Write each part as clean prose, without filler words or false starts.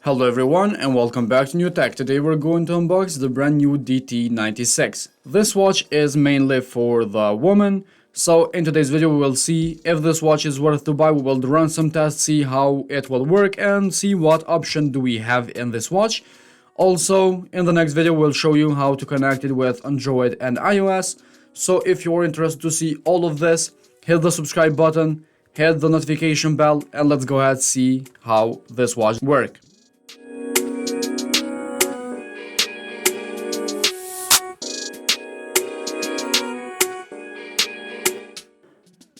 Hello everyone and welcome back to New Tech. Today we're going to unbox the brand new DT96. This watch is mainly for the woman, so in today's video we will see if this watch is worth to buy. We will run some tests, see how it will work and see what option do we have in this watch. Also, in the next video we'll show you how to connect it with Android and iOS. So if you're interested to see all of this, hit the subscribe button, hit the notification bell, and let's go ahead and see how this watch works.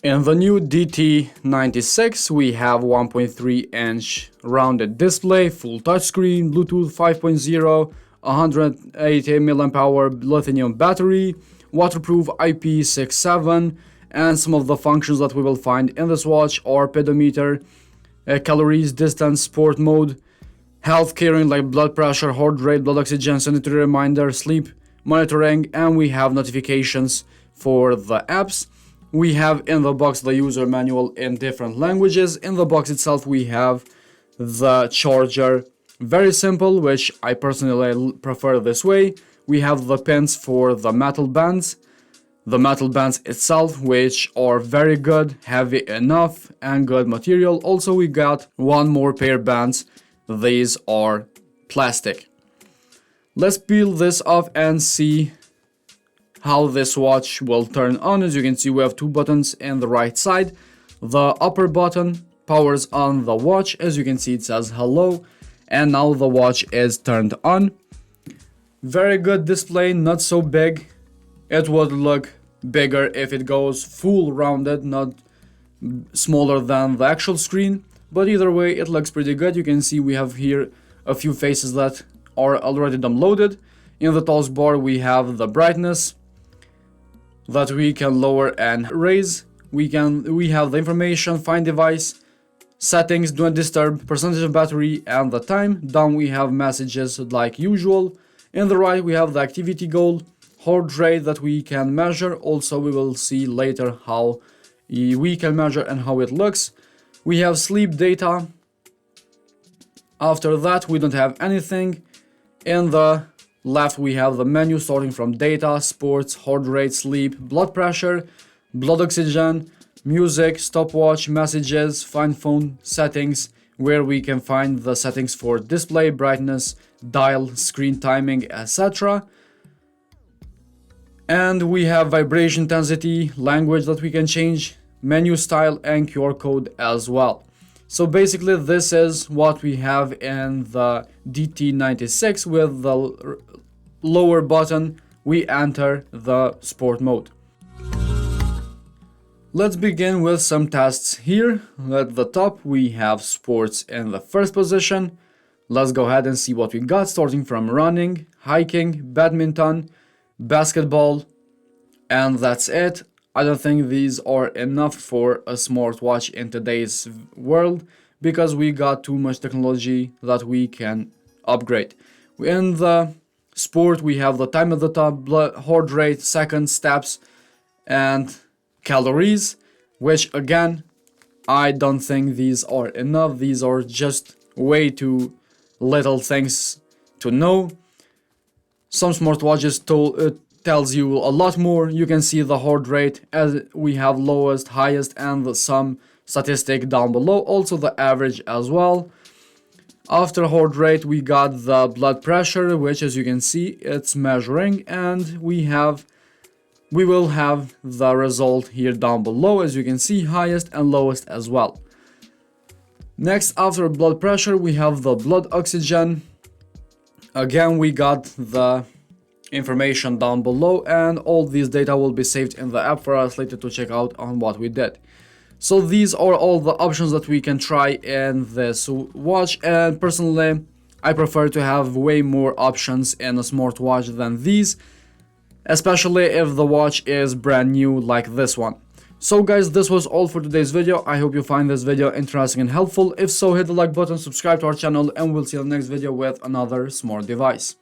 In the new DT96 we have 1.3-inch rounded display, full touchscreen, Bluetooth 5.0, 180 mAh lithium battery, waterproof IP67, and some of the functions that we will find in this watch are pedometer, calories, distance, sport mode, health caring like blood pressure, heart rate, blood oxygen, sanitary reminder, sleep monitoring, and we have notifications for the apps. We have in the box the user manual in different languages. In the box itself we have the charger, very simple, which I personally prefer this way. We have the pins for the metal bands itself, which are very good, heavy enough and good material. Also we got one more pair bands, these are plastic. Let's peel this off and see how this watch will turn on. As you can see, we have two buttons in the right side. The upper button powers on the watch. As you can see, it says hello, and now the watch is turned on. Very good display, not so big. It would look bigger if it goes full rounded, not smaller than the actual screen, but either way it looks pretty good. You can see we have here a few faces that are already downloaded. In the taskbar we have the brightness that we can lower and raise. We have the information, find device, settings, do not disturb, percentage of battery, and the time. Down we have messages like usual. In the right we have the activity goal, heart rate that we can measure. Also we will see later how we can measure and how it looks. We have sleep data. After that we don't have anything. In the left we have the menu starting from data, sports, heart rate, sleep, blood pressure, blood oxygen, music, stopwatch, messages, find phone, settings, where we can find the settings for display, brightness, dial, screen timing, etc. And we have vibration intensity, language that we can change, menu style, and QR code as well. So basically this is what we have in the DT96. With the lower button we enter the sport mode. Let's begin with some tests here. At the top we have sports in the first position. Let's go ahead and see what we got, starting from running, hiking, badminton, basketball, and that's it. I don't think these are enough for a smartwatch in today's world because we got too much technology that we can upgrade. In the sport we have the time at the top, blood, heart rate, seconds, steps, and calories, which again I don't think these are enough. These are just way too little things to know. Some smartwatches tells you a lot more. You can see the heart rate as we have lowest, highest, and some statistic down below, also the average as well. After heart rate we got the blood pressure, which as you can see it's measuring, and we will have the result here down below. As you can see, highest and lowest as well. Next, after blood pressure we have the blood oxygen. Again we got the information down below, and all these data will be saved in the app for us later to check out on what we did. So these are all the options that we can try in this watch, and personally I prefer to have way more options in a smartwatch than these, especially if the watch is brand new like this one. So guys, this was all for today's video. I hope you find this video interesting and helpful. If so, hit the like button, subscribe to our channel, and we'll see you in the next video with another smart device.